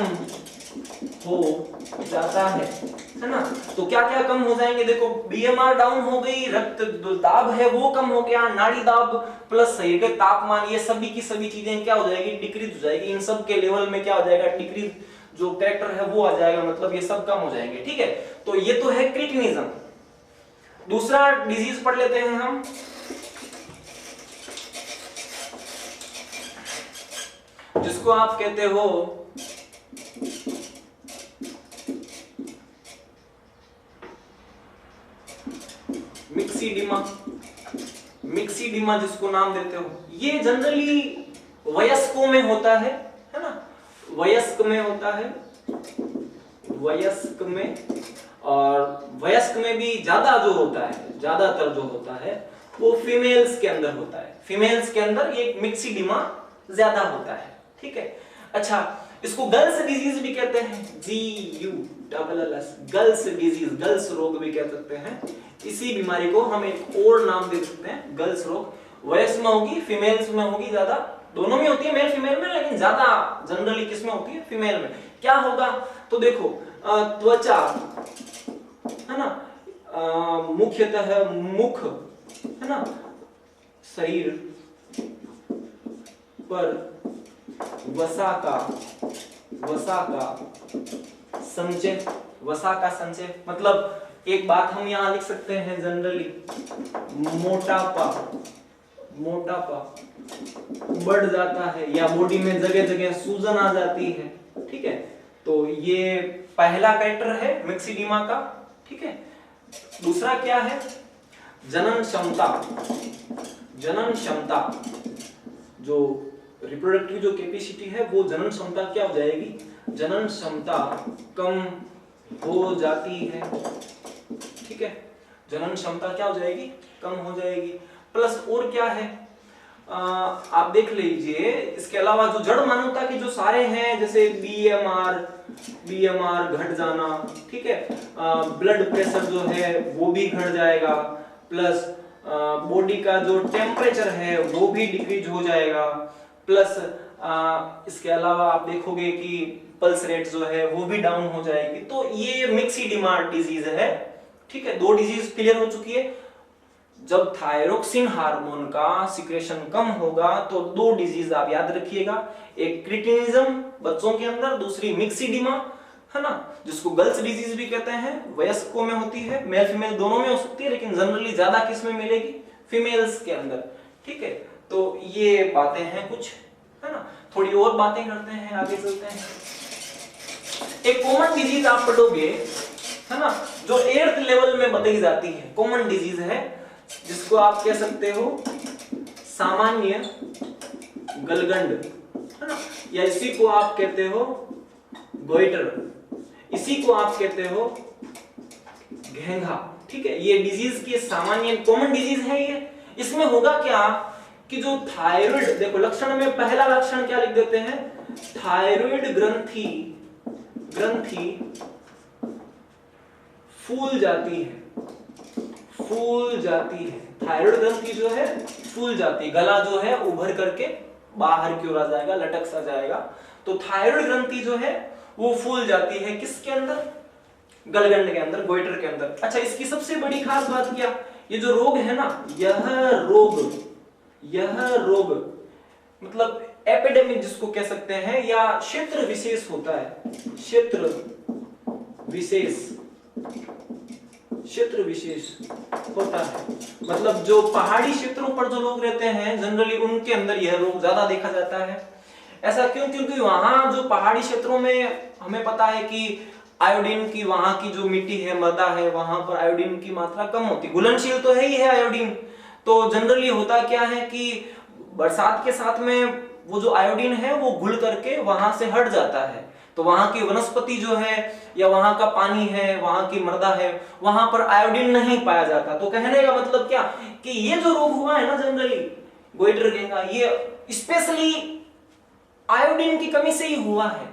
हो जाता है ना। तो क्या क्या कम हो जाएंगे, देखो बीएमआर डाउन हो गई, रक्त दाब है वो कम हो गया, नाड़ी दाब प्लस शरीर के तापमान, ये सभी की सभी चीजें क्या हो जाएगी, डिक्रीज हो जाएगी। इन सब के लेवल में क्या हो जाएगा, डिक्रीज जो कैरेक्टर है वो आ जाएगा, मतलब ये सब कम हो जाएंगे। ठीक है, तो ये तो है क्रिटिनिज्म। दूसरा डिजीज पढ़ लेते हैं हम, जिसको आप कहते हो मिक्सीडिमा। मिक्सीडिमा जिसको नाम देते हो, ये जनरली वयस्कों में होता है ना, वयस्क में होता है, वयस्क में। और वयस्क में भी ज्यादा जो होता है, ज्यादातर जो होता है वो फीमेल्स के अंदर होता है, फीमेल्स के अंदर ये मिक्सीडिमा ज्यादा होता है। ठीक है, अच्छा इसको गर्ल्स डिजीज भी कहते हैं, GULLS, गर्ल्स डिजीज, गर्ल्स रोग भी कह सकते हैं। इसी बीमारी को हम एक और नाम दे सकते हैं, गर्ल्स रोग। वयस्क में होगी, फीमेल्स में होगी ज्यादा, दोनों में होती है, मेल फीमेल में, लेकिन ज्यादा जनरली किसमें होती है, फीमेल में। क्या होगा, तो देखो त्वचा है ना, मुख्यतः मुख है ना, शरीर पर वसा का संचय, वसा का संचय, मतलब एक बात हम यहां लिख सकते हैं जनरली, मोटापा बढ़ जाता है, या बॉडी में जगह जगह सूजन आ जाती है। ठीक है, तो ये पहला कैरेक्टर है मिक्सीडिमा का। ठीक है, दूसरा क्या है, जनन क्षमता, जो रिप्रोडक्टिव जो कैपेसिटी है वो जनन क्षमता क्या हो जाएगी, जनन क्षमता कम हो जाती है। ठीक है, जनन क्षमता क्या हो जाएगी, कम हो जाएगी। प्लस और क्या है, आप देख लीजिए, इसके अलावा जो जड़ मानवता के जो सारे हैं, जैसे बीएमआर घट जाना, ठीक है, ब्लड प्रेशर जो है वो भी घट जाएगा, प्लस बॉडी का जो टेम्परेचर है वो भी डिक्रीज हो जाएगा, प्लस इसके अलावा आप देखोगे कि पल्स रेट जो है वो भी डाउन हो जाएगी। तो ये मिक्सीडिमा डिजीज है। ठीक है, दो डिजीज क्लियर हो चुकी है। जब थायरोक्सिन हार्मोन का सिक्रेशन कम होगा तो दो डिजीज आप याद रखिएगा, एक क्रिटिनिज्म बच्चों के अंदर, दूसरी मिक्सीडिमा है ना, जिसको गर्ल्स डिजीज भी कहते हैं, वयस्कों में होती है, मेल फीमेल दोनों में हो सकती है, लेकिन जनरली ज्यादा किस में मिलेगी, फीमेल्स के अंदर। ठीक है, तो ये बातें हैं कुछ, है ना। थोड़ी और बातें करते हैं, आगे चलते हैं। एक कॉमन डिजीज आप पढ़ोगे है ना, जो 8th लेवल में बताई जाती है, कॉमन डिजीज है, जिसको आप कह सकते हो सामान्य गलगंड है ना, या इसी को आप कहते हो गोइटर, इसी को आप कहते हो घेंघा। ठीक है, ये डिजीज की सामान्य कॉमन डिजीज है ये। इसमें होगा क्या कि जो थायराइड, देखो लक्षण में पहला लक्षण क्या लिख देते हैं, थायराइड ग्रंथि फूल जाती है, थायराइड ग्रंथि जो है फूल जाती है, गला जो है उभर करके बाहर की ओर आ जाएगा, लटक सा जाएगा। तो थायराइड ग्रंथि जो है वो फूल जाती है, किसके अंदर, गलगंड के अंदर, गोइटर के अंदर। अच्छा, इसकी सबसे बड़ी खास बात क्या, ये जो रोग है ना, यह रोग मतलब एपिडेमिक जिसको कह सकते हैं या क्षेत्र विशेष होता है, क्षेत्र विशेष होता है। मतलब जो पहाड़ी क्षेत्रों पर जो लोग रहते हैं जनरली उनके अंदर यह रोग ज्यादा देखा जाता है। ऐसा क्यों? क्योंकि वहां जो पहाड़ी क्षेत्रों में हमें पता है कि आयोडीन की, वहां की जो मिट्टी है, मृदा है, वहां पर आयोडीन की मात्रा कम होती है। घुलनशील तो है ही है आयोडीन, तो जनरली होता क्या है कि बरसात के साथ में वो जो आयोडीन है वो घुल करके वहां से हट जाता है, तो वहां की वनस्पति जो है या वहां का पानी है, वहां की मृदा है, वहां पर आयोडीन नहीं पाया जाता। तो कहने का मतलब क्या कि ये जो रोग हुआ है ना जनरली गोइटर का, ये स्पेशली आयोडीन की कमी से ही हुआ है।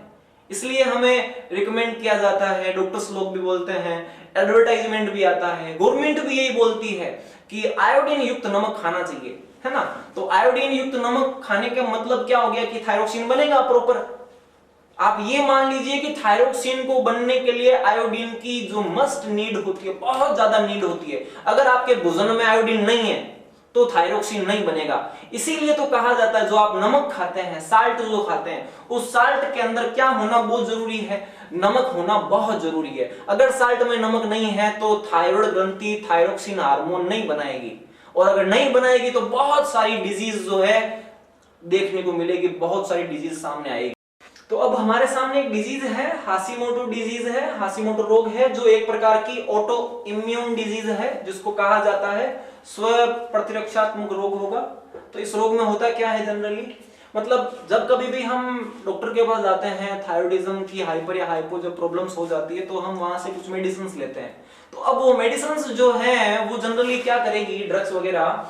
इसलिए हमें रिकमेंड किया जाता है, डॉक्टर्स लोग भी बोलते हैं, एडवर्टाइजमेंट भी आता है, गवर्नमेंट भी यही बोलती है कि आयोडीन युक्त नमक खाना चाहिए, है ना। तो आयोडीन युक्त नमक खाने का मतलब क्या हो गया कि थायरोक्सिन बनेगा प्रॉपर। आप ये मान लीजिए कि थायरोक्सिन को बनने के लिए आयोडीन की जो मस्ट नीड होती है, बहुत ज्यादा नीड होती है। अगर आपके भोजन में आयोडीन नहीं है तो थायरोक्सिन नहीं बनेगा। इसीलिए तो कहा जाता है जो आप नमक खाते हैं, साल्ट जो खाते हैं, उस साल्ट के अंदर क्या होना बहुत जरूरी है, नमक होना बहुत जरूरी है। अगर साल्ट में नमक नहीं है तो थायराइड ग्रंथि थायरोक्सिन हार्मोन नहीं बनाएगी, और अगर नहीं बनाएगी तो बहुत सारी डिजीज जो है देखने को मिलेगी, बहुत सारी डिजीज सामने आएगी। तो अब हमारे सामने एक डिजीज है, हाशिमोटो डिजीज है, हाशिमोटो रोग है, जो एक प्रकार की ऑटो इम्यून डिजीज है, जिसको कहा जाता है स्व प्रतिरक्षात्मक रोग होगा। तो इस रोग में होता क्या है जनरली, मतलब जब कभी भी हम डॉक्टर के पास जाते हैं, थायराइडिज्म की हाइपर या हाइपो जब प्रॉब्लम्स हो जाती है तो हम वहां से कुछ मेडिसिन लेते हैं। तो अब वो मेडिसिन जो है वो जनरली क्या करेगी, ड्रग्स वगैरह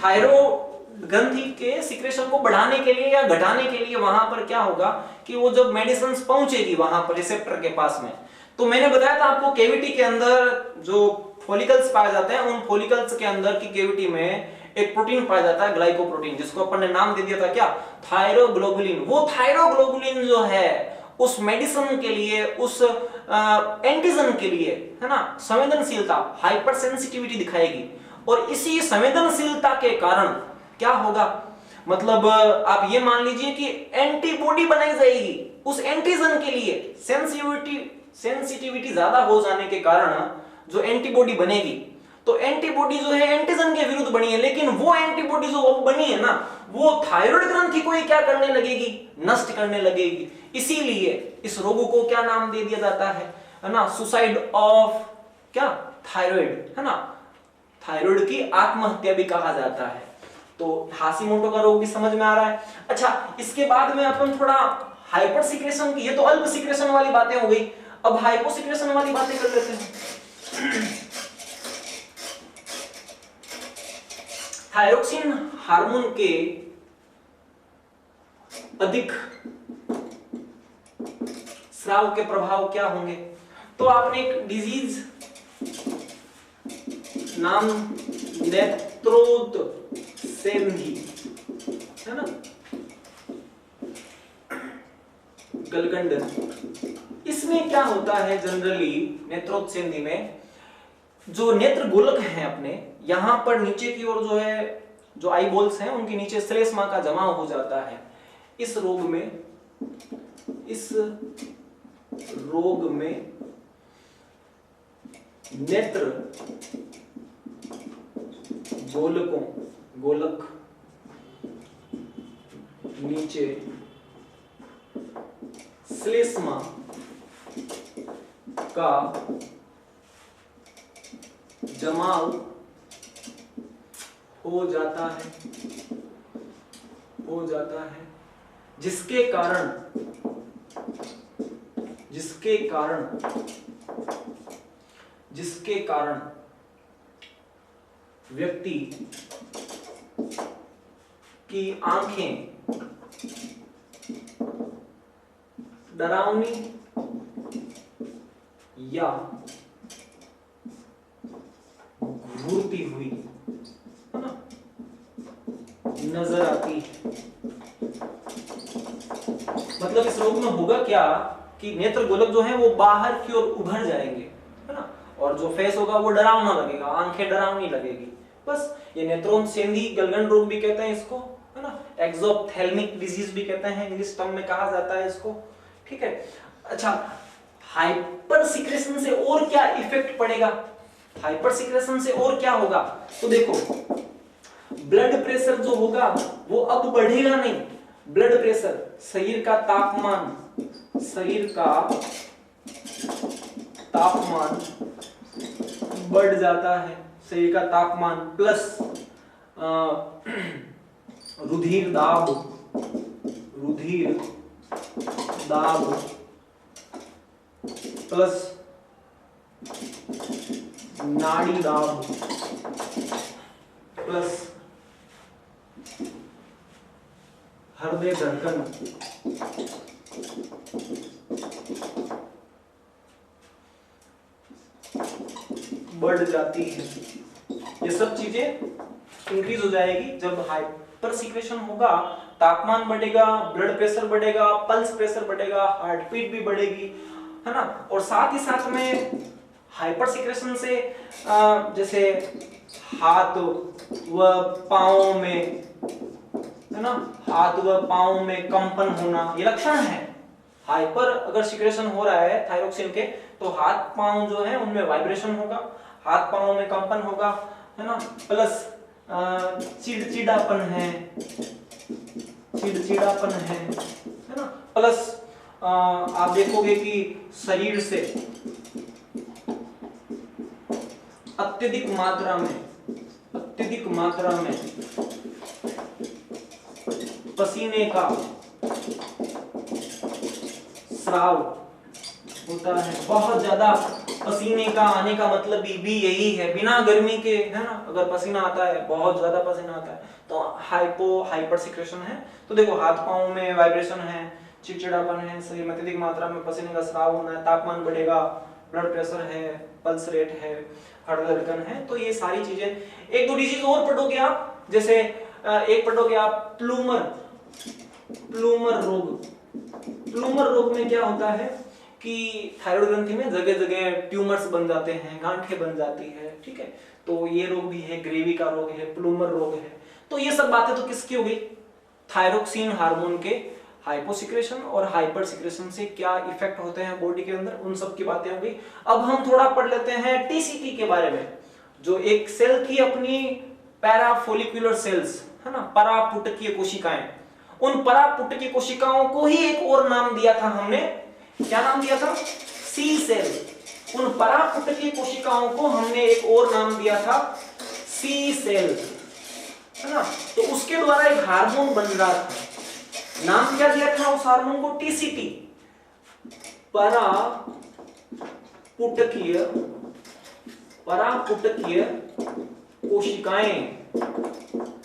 थायरो ग्रंथि के सिक्रेशन को बढ़ाने के लिए या घटाने के लिए वहां पर क्या होगा कि वो जब मेडिसिन पहुंचेगी वहां पर रिसेप्टर के पास में, तो मैंने बताया था आपको कैविटी के अंदर जो फॉलिकल्स पाए जाते हैं, उन फॉलिकल्स के अंदर की कैविटी में एक प्रोटीन पाया जाता है, ग्लाइकोप्रोटीन, जिसको अपन ने नाम दे दिया था क्या, थायरोग्लोबुलिन। वो थायरोग्लोबुलिन जो है उस मेडिसिन के लिए, उस एंटीजन के लिए, है ना, संवेदनशीलता, हाइपर सेंसिटिविटी दिखाएगी। और इसी संवेदनशीलता के कारण क्या होगा, मतलब आप ये मान लीजिए कि एंटीबॉडी बनाई जाएगी उस एंटीजन के लिए। सेंसिटिविटी ज्यादा हो जाने के कारण जो एंटीबॉडी बनेगी, तो एंटीबॉडी जो है एंटीजन के विरुद्ध बनी है, लेकिन वो एंटीबॉडी जो बनी है ना, वो थायराइड ग्रंथि को ही क्या करने लगेगी, नष्ट करने लगेगी। इसीलिए इस रोग को क्या नाम दे दिया जाता है ना, सुसाइड ऑफ क्या, थायराइड, है ना, थायराइड की आत्महत्या भी कहा जाता है। तो हाशिमोटो का रोग भी समझ में आ रहा है। अच्छा, इसके बाद में अपन थोड़ा हाइपर सिक्रेशन की, ये तो अल्प सिक्रेशन वाली बातें हो गई, अब हाइपो सिक्रेशन वाली बातें कर लेते हैं। थायरोक्सिन हार्मोन के अधिक स्राव के प्रभाव क्या होंगे, तो आपने एक डिजीज नाम नेत्रोत्सेंधी, है ना, गलगंड, इसमें क्या होता है जनरली नेत्रोत्सेंधी में जो नेत्र गोलक हैं अपने, यहां पर नीचे की ओर जो है, जो आई बॉल्स हैं उनके नीचे श्लेष्मा का जमाव हो जाता है। इस रोग में नेत्र गोलक नीचे श्लेष्मा का जमाव हो जाता है, जिसके कारण व्यक्ति की आंखें डरावनी या घूरती हुई नजर आती है। मतलब इस रोग में होगा क्या कि नेत्र गोलक जो है वो बाहर की ओर उभर जाएंगे, है ना, और जो फेस होगा वो डरावना लगेगा, आंखें डरावनी लगेगी। बस ये नेत्रोन सेंधी गलगन रोग भी कहते हैं इसको, है ना, एक्सोप्थेल्मिक डिजीज भी कहते हैं, इंग्लिश टर्म में कहा जाता है इसको, ठीक है। अच्छा, हाइपर सिक्रेशन से और क्या इफेक्ट पड़ेगा, हाइपर सिक्रेशन से और क्या होगा, तो देखो ब्लड प्रेशर जो होगा वो अब बढ़ेगा नहीं, ब्लड प्रेशर, शरीर का तापमान बढ़ जाता है, शरीर का तापमान प्लस रुधिर दाब प्लस नाड़ी दाब प्लस हृदय धड़कन बढ़ जाती है। ये सब चीजें इंक्रीज हो जाएगी जब हाइपर सिक्रेशन होगा, तापमान बढ़ेगा, ब्लड प्रेशर बढ़ेगा, पल्स प्रेशर बढ़ेगा, हार्ट बीट भी बढ़ेगी, है ना। और साथ ही साथ में हाइपर सिक्रेशन से जैसे हाथ व पांव में, है ना, हाथ व पांव में कंपन होना, ये लक्षण है। हाइपर अगर सिक्रेशन हो रहा है थायरोक्सिन के तो हाथ पांव जो है उनमें वाइब्रेशन होगा, हाथ पांव में कंपन होगा, है ना, प्लस चिड़चिड़ापन है ना, प्लस आप देखोगे कि शरीर से अत्यधिक मात्रा में पसीने का स्राव होता है। बहुत ज्यादा पसीने का आने का मतलब भी यही है, बिना गर्मी के, है ना, अगर पसीना आता है, बहुत ज्यादा पसीना आता है तो हाइपर सिक्रेशन है। तो देखो हाथ पांव में वाइब्रेशन है, चिड़चिड़ापन है, शरीर में अत्यधिक मात्रा में पसीने का स्राव होना है, तापमान बढ़ेगा, ब्लड प्रेशर है, पल्स रेट है, हृदय धड़कन है। तो ये सारी चीजें, एक दो डिजीज और पढ़ोगे आप, जैसे एक पढ़ोगे आप प्लूमर रोग में क्या होता है कि थायराइड ग्रंथि में जगह जगह ट्यूमर्स बन जाते हैं, गांठें बन जाती है, ठीक है। तो ये रोग भी है, ग्रेवी का रोग है, प्लूमर रोग है। तो ये सब बातें तो किसकी हो गई, थायरोक्सिन हार्मोन के हाइपोसिक्रेशन और हाइपर सिक्रेशन से क्या इफेक्ट होते हैं बॉडी के अंदर, उन सब की बातें हो गई। अब हम थोड़ा पढ़ लेते हैं टीसीटी के बारे में, जो एक सेल की अपनी पैराफोलिकुलर सेल्स, है ना, परापुटकीय कोशिकाएं, उन परापुटकीय कोशिकाओं को ही एक और नाम दिया था हमने, क्या नाम दिया था, सी सेल। उन परापुटकीय कोशिकाओं को हमने एक और नाम दिया था सी सेल, है ना। तो उसके द्वारा एक हार्मोन बन रहा था, नाम क्या दिया था उस हार्मोन को, टीसीटी, परापुटकीय कोशिकाएं।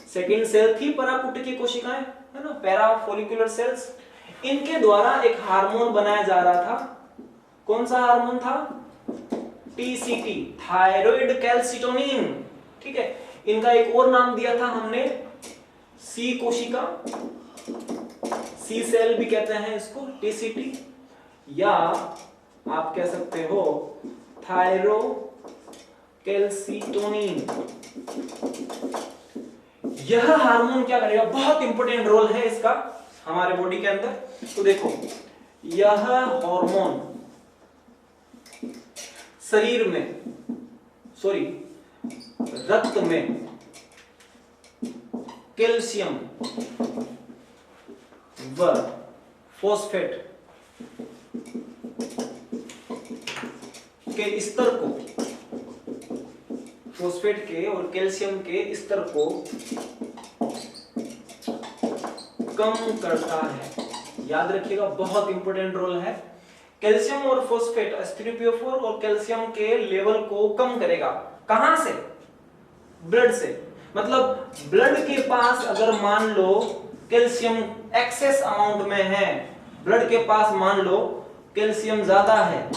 सेकेंड सेल थी परापुटकीय कोशिकाएं, है ना, पैराफोलिकुलर सेल्स। इनके द्वारा एक हार्मोन बनाया जा रहा था, कौन सा हार्मोन था, टीसीटी, थायराइड कैल्सिटोनिन, ठीक है। इनका एक और नाम दिया था हमने सी कोशिका, सी सेल भी कहते हैं इसको, टीसीटी, या आप कह सकते हो थायरो कैल्सिटोनिन। यह हार्मोन क्या करेगा, बहुत इंपॉर्टेंट रोल है इसका हमारे बॉडी के अंदर। तो देखो यह हार्मोन शरीर में, रक्त में कैल्शियम व फॉस्फेट के स्तर को, फॉस्फेट के और कैल्शियम के स्तर को कम करता है। याद रखिएगा, बहुत इंपॉर्टेंट रोल है। कैल्शियम और फॉस्फेट, H3PO4 और कैल्शियम के लेवल को कम करेगा। कहां से, ब्लड से। मतलब ब्लड के पास अगर मान लो कैल्शियम एक्सेस अमाउंट में है, ब्लड के पास मान लो कैल्शियम ज्यादा है,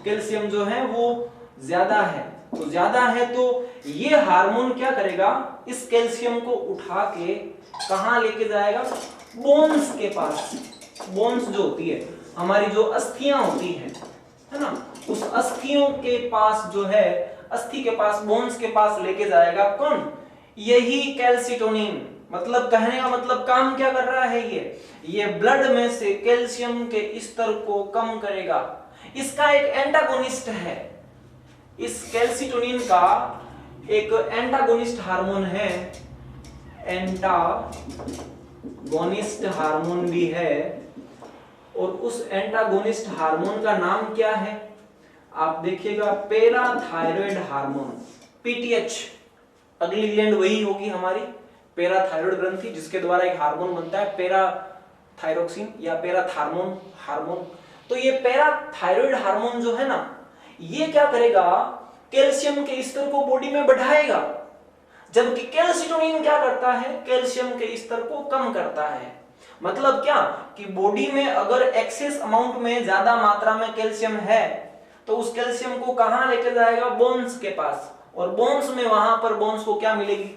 कैल्शियम जो है वो ज्यादा है, तो ज्यादा है तो ये हार्मोन क्या करेगा, इस कैल्शियम को उठा के कहां लेके जाएगा, बोन्स के पास। बोन्स जो होती है हमारी, जो अस्थियां होती है ना, उस अस्थियों के पास जो है, अस्थि के पास, बोन्स के पास लेके जाएगा कौन, यही कैल्सिटोनिन, मतलब कहने का मतलब काम क्या कर रहा है, ये ब्लड में से कैल्शियम के स्तर को कम करेगा। इसका एक एंटागोनिस्ट है, इस कैल्सिटोनिन का एक एंटागोनिस्ट हार्मोन है, एंटागोनिस्ट हार्मोन भी है, और उस एंटागोनिस्ट हार्मोन का नाम क्या है, आप देखिएगा पैराथायरॉयड हार्मोन, पीटीएच। अगली ग्लैंड वही होगी हमारी पैराथायरॉयड ग्रंथि, जिसके द्वारा एक हार्मोन बनता है पैराथायरोक्सिन या पैराथार्मोन हार्मोन। तो ये पैराथायरॉयड हार्मोन जो है ना, ये क्या करेगा, कैल्शियम के स्तर को बॉडी में बढ़ाएगा, जबकि कैल्सिटोनिन क्या करता है, कैल्शियम के स्तर को कम करता है। मतलब क्या कि बॉडी में अगर एक्सेस अमाउंट में ज्यादा मात्रा में कैल्शियम है तो उस कैल्शियम को कहां लेकर जाएगा, बोन्स के पास, और बोन्स में वहां पर बोन्स को क्या मिलेगी,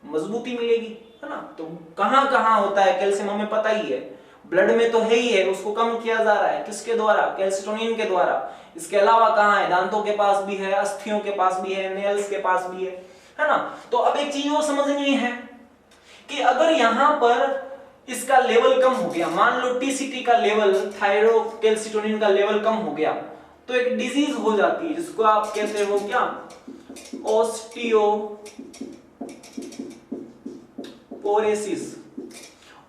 मजबूती मिलेगी, है ना। तो कहां कहां होता है कैल्शियम हमें पता ही है, ब्लड में तो है ही है, उसको कम किया जा रहा है किसके द्वारा, कैल्सिटोनिन के द्वारा। इसके अलावा कहां है, दांतों के पास भी है, अस्थियों के पास भी है, नेल्स के पास भी है ना। तो अब एक चीज वो समझनी है कि अगर यहां पर इसका लेवल कम हो गया, मान लो टीसीटी का लेवल, थायरोकैल्सिटोनिन का लेवल कम हो गया, तो एक डिजीज हो जाती है जिसको आप कहते हो क्या, ओस्टियोपोरोसिस।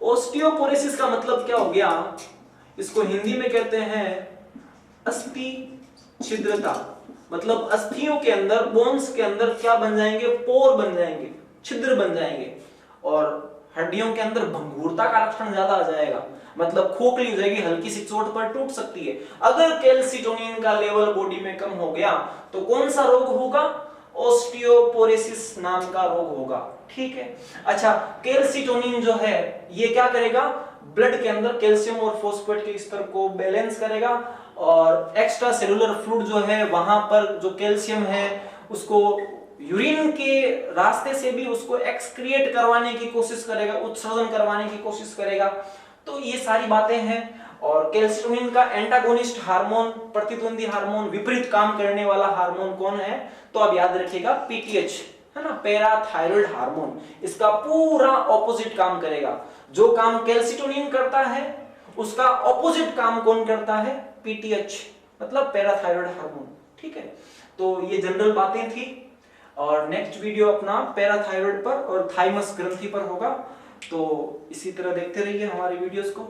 ओस्टियोपोरोसिस का मतलब क्या हो गया, इसको हिंदी में कहते हैं अस्थि छिद्रता। मतलब अस्थियों के अंदर, बोन्स के अंदर क्या बन जाएंगे, पोर बन जाएंगे, छिद्र बन जाएंगे, और हड्डियों के अंदर भंगुरता का लक्षण ज्यादा आ जाएगा, मतलब खोखली हो जाएगी, हल्की सी चोट पर टूट सकती है। अगर कैल्सिटोनिन का लेवल बॉडी में कम हो गया तो कौन सा रोग होगा, ओस्टियोपोरोसिस नाम का रोग होगा, ठीक है। अच्छा, कैल्सिटोनिन जो है ये क्या करेगा, ब्लड के अंदर कैल्शियम और फॉस्फेट के स्तर को बैलेंस करेगा, और एक्स्ट्रा सेलुलर फ्लूइड जो है वहां पर जो कैल्शियम है उसको यूरिन के रास्ते से भी उसको एक्सक्रिएट करवाने की कोशिश करेगा, उत्सर्जन करवाने की कोशिश करेगा। तो ये सारी बातें हैं। और कैल्सिटोनिन का एंटागोनिस्ट हार्मोन, प्रतिद्वंदी हार्मोन, विपरीत काम करने वाला हार्मोन कौन है, तो अब याद रखिएगा पीटीएच, है ना, पैराथायरॉयड हार्मोन। इसका पूरा ऑपोजिट काम करेगा, जो काम कैल्सिटोनिन करता है उसका ऑपोजिट काम कौन करता है, पीटीएच, मतलब पैराथायरॉयड हार्मोन, ठीक है। तो ये जनरल बातें थी, और नेक्स्ट वीडियो अपना पैराथायरॉयड पर और थाइमस ग्रंथि पर होगा। तो इसी तरह देखते रहिए हमारे वीडियोस को।